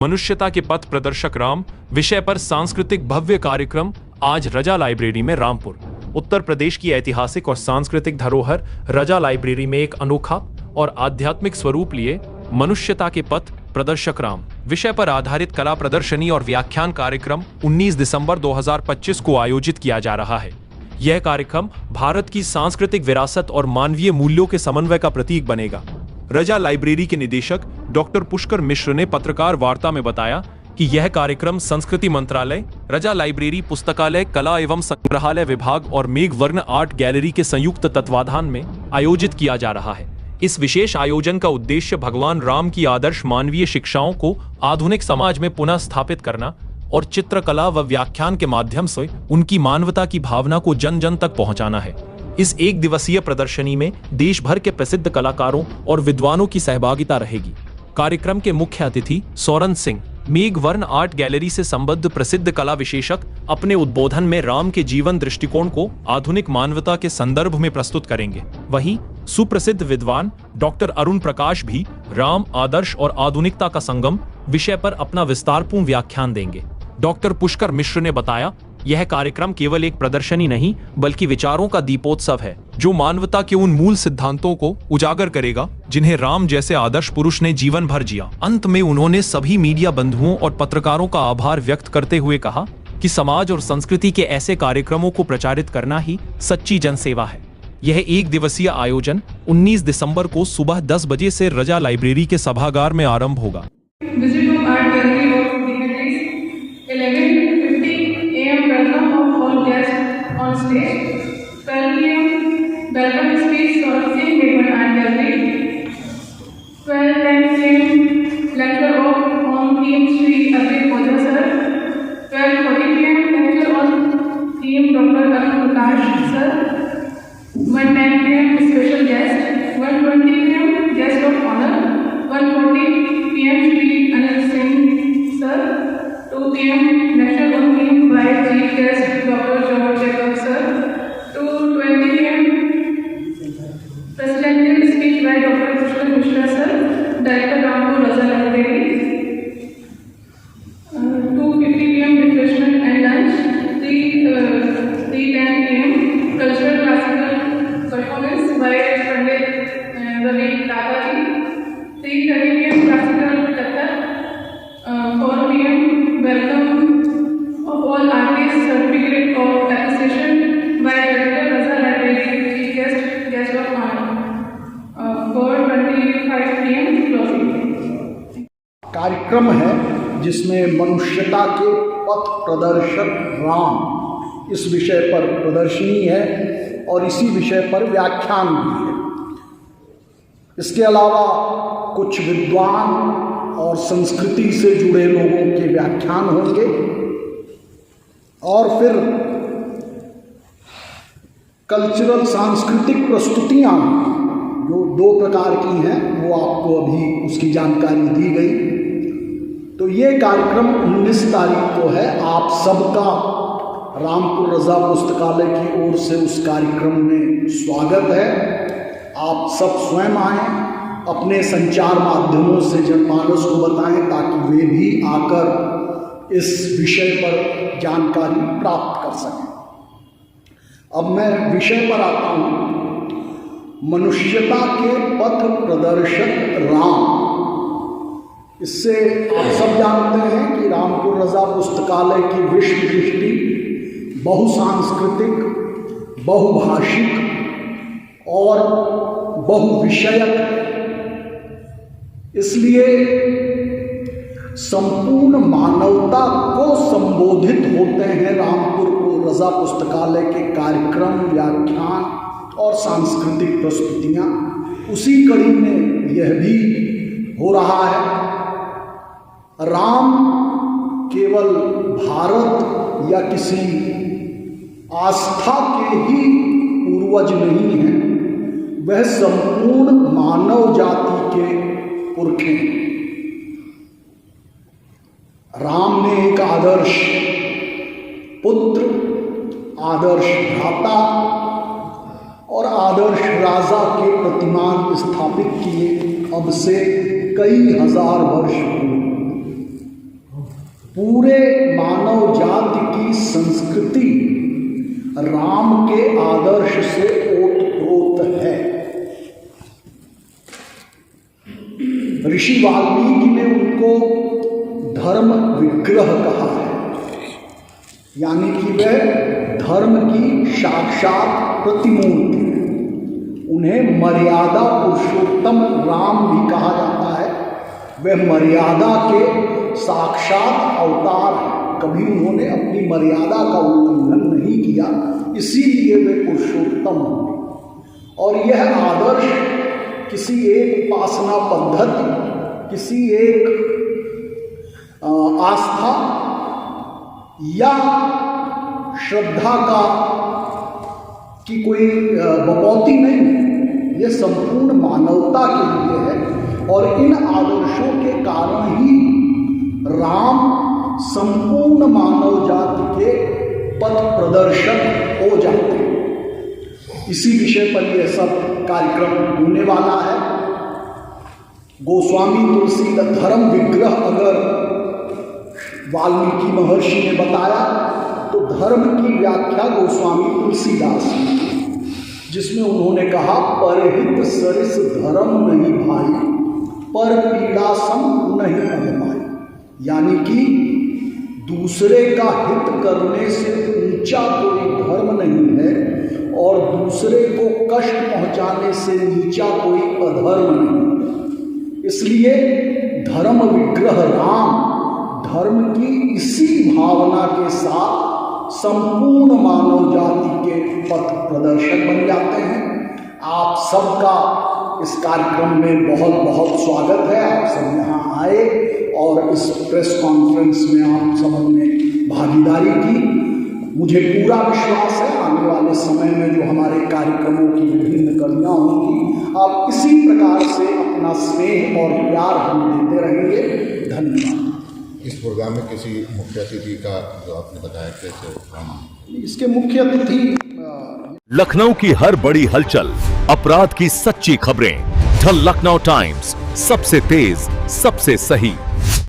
मनुष्यता के पथ प्रदर्शक राम विषय पर सांस्कृतिक भव्य कार्यक्रम आज रजा लाइब्रेरी में रामपुर। उत्तर प्रदेश की ऐतिहासिक और सांस्कृतिक धरोहर रजा लाइब्रेरी में एक अनोखा और आध्यात्मिक स्वरूप लिए मनुष्यता के पथ प्रदर्शक राम विषय पर आधारित कला प्रदर्शनी और व्याख्यान कार्यक्रम 19 दिसंबर 2025 को आयोजित किया जा रहा है। यह कार्यक्रम भारत की सांस्कृतिक विरासत और मानवीय मूल्यों के समन्वय का प्रतीक बनेगा। रजा लाइब्रेरी के निदेशक डॉक्टर पुष्कर मिश्र ने पत्रकार वार्ता में बताया कि यह कार्यक्रम संस्कृति मंत्रालय, रजा लाइब्रेरी, पुस्तकालय, कला एवं संग्रहालय विभाग और मेघवर्ण आर्ट गैलरी के संयुक्त तत्वाधान में आयोजित किया जा रहा है। इस विशेष आयोजन का उद्देश्य भगवान राम की आदर्श मानवीय शिक्षाओं को आधुनिक समाज में पुनः स्थापित करना और चित्रकला व व्याख्यान के माध्यम से उनकी मानवता की भावना को जन जन तक पहुंचाना है। इस एक दिवसीय प्रदर्शनी में देश भर के प्रसिद्ध कलाकारों और विद्वानों की सहभागिता रहेगी। कार्यक्रम के मुख्य अतिथि सोरन सिंह, मेघवर्ण आर्ट गैलरी से संबद्ध प्रसिद्ध कला विशेषक, अपने उद्बोधन में राम के जीवन दृष्टिकोण को आधुनिक मानवता के संदर्भ में प्रस्तुत करेंगे। वहीं सुप्रसिद्ध विद्वान डॉक्टर अरुण प्रकाश भी राम, आदर्श और आधुनिकता का संगम विषय पर अपना विस्तारपूर्ण व्याख्यान देंगे। डॉक्टर पुष्कर मिश्र ने बताया, यह कार्यक्रम केवल एक प्रदर्शनी नहीं बल्कि विचारों का दीपोत्सव है, जो मानवता के उन मूल सिद्धांतों को उजागर करेगा जिन्हें राम जैसे आदर्श पुरुष ने जीवन भर जिया। अंत में उन्होंने सभी मीडिया बंधुओं और पत्रकारों का आभार व्यक्त करते हुए कहा कि समाज और संस्कृति के ऐसे कार्यक्रमों को प्रचारित करना ही सच्ची जनसेवा है। यह एक दिवसीय आयोजन 19 दिसंबर को सुबह 10 बजे से रजा लाइब्रेरी के सभागार में आरंभ होगा। On stage, 12 p.m. welcome speech Soran Singh, Meghwarn Art Gallery. 12:10 p.m. lecture on theme Shri Abhay Oja sir. 12:40 p.m. lecture on theme Dr. Arun Prakash sir. 1:10 p.m. special guest. 1:20 p.m. guest of honor. 1:40 p.m. Shri Anil Singh sir. 2 p.m. lecture on theme by chief guest Dr. George Jacob sir. 2:20 p.m. presidential speech by Dr. Pushkar Mishra sir, Director Rampur Raja Library. 2:50 p.m. refreshment and lunch. 3:10 p.m. cultural classical performance by Pandit Ravi Tataji. 3:30 p.m. classical Kathak. 4 p.m. welcome of all artists, certificate of appreciation by Director Raja Library, chief guest of honor. 4:25 p.m. closing. कार्यक्रम है जिसमें मनुष्यता के पथ प्रदर्शक राम इस विषय पर प्रदर्शनी है और इसी विषय पर व्याख्यान भी है। इसके अलावा कुछ विद्वान और संस्कृति से जुड़े लोगों के व्याख्यान होंगे और फिर कल्चरल सांस्कृतिक प्रस्तुतियाँ जो 2 प्रकार की हैं वो आपको अभी उसकी जानकारी दी गई। तो ये कार्यक्रम 19 तारीख को है। आप सबका रामपुर रजा पुस्तकालय की ओर से उस कार्यक्रम में स्वागत है। आप सब स्वयं आएँ, अपने संचार माध्यमों से जनमानस को बताएं ताकि वे भी आकर इस विषय पर जानकारी प्राप्त कर सकें। अब मैं विषय पर आता हूँ। मनुष्यता के पथ प्रदर्शक राम, इससे आप सब जानते हैं कि रामपुर रजा पुस्तकालय की विश्व दृष्टि बहुसांस्कृतिक, बहुभाषिक और बहुविषयक, इसलिए संपूर्ण मानवता को संबोधित होते हैं रामपुर रजा पुस्तकालय के कार्यक्रम, व्याख्यान और सांस्कृतिक प्रस्तुतियाँ। उसी कड़ी में यह भी हो रहा है। राम केवल भारत या किसी आस्था के ही पूर्वज नहीं हैं, वह संपूर्ण मानव जाति के पुरख हैं। राम ने एक आदर्श पुत्र, आदर्श भ्राता और आदर्श राजा के प्रतिमान स्थापित किए अब से कई हजार वर्ष पूर्व। पूरे मानव जाति की संस्कृति राम के आदर्श से ओतप्रोत है। ऋषि वाल्मीकि ने उनको धर्म विग्रह कहा है, यानी कि वह धर्म की साक्षात प्रतिमूर्ति है। उन्हें मर्यादा पुरुषोत्तम राम भी कहा जाता है। वह मर्यादा के साक्षात अवतार है। कभी उन्होंने अपनी मर्यादा का उल्लंघन नहीं किया, इसीलिए वे पुरुषोत्तम हैं। और यह आदर्श किसी एक उपासना पद्धति, किसी एक आस्था या श्रद्धा का की कोई बपौती नहीं है। यह संपूर्ण मानवता के लिए है और इन आदर्शों के कारण ही राम संपूर्ण मानव जाति के पथ प्रदर्शक हो जाते हैं। इसी विषय पर यह सब कार्यक्रम होने वाला है। गोस्वामी तुलसी का धर्म विग्रह अगर वाल्मीकि महर्षि ने बताया तो धर्म की व्याख्या गोस्वामी तुलसीदास ने, जिसमें उन्होंने कहा परहित सरिस धर्म नहीं भाई, पर पीड़ा सम नहीं अदमाई। यानी कि दूसरे का हित करने से ऊंचा कोई धर्म नहीं है और दूसरे को कष्ट पहुंचाने से नीचा कोई अधर्म नहीं है। इसलिए धर्म विग्रह राम धर्म की इसी भावना के साथ संपूर्ण मानव जाति के पथ प्रदर्शक बन जाते हैं। आप सबका इस कार्यक्रम में बहुत बहुत स्वागत है। आप सब यहाँ आए और इस प्रेस कॉन्फ्रेंस में आप सबने भागीदारी की। मुझे पूरा विश्वास है आने वाले समय में जो हमारे कार्यक्रमों की विभिन्न कड़ियाँ होंगी, आप इसी प्रकार से अपना स्नेह और प्यार हमें देते रहेंगे। धन्यवाद। इस प्रोग्राम में किसी मुख्य अतिथि का जो आपने बताया कैसे, इसके मुख्य अतिथि लखनऊ की हर बड़ी हलचल, अपराध की सच्ची खबरें, द लखनऊ टाइम्स, सबसे तेज, सबसे सही।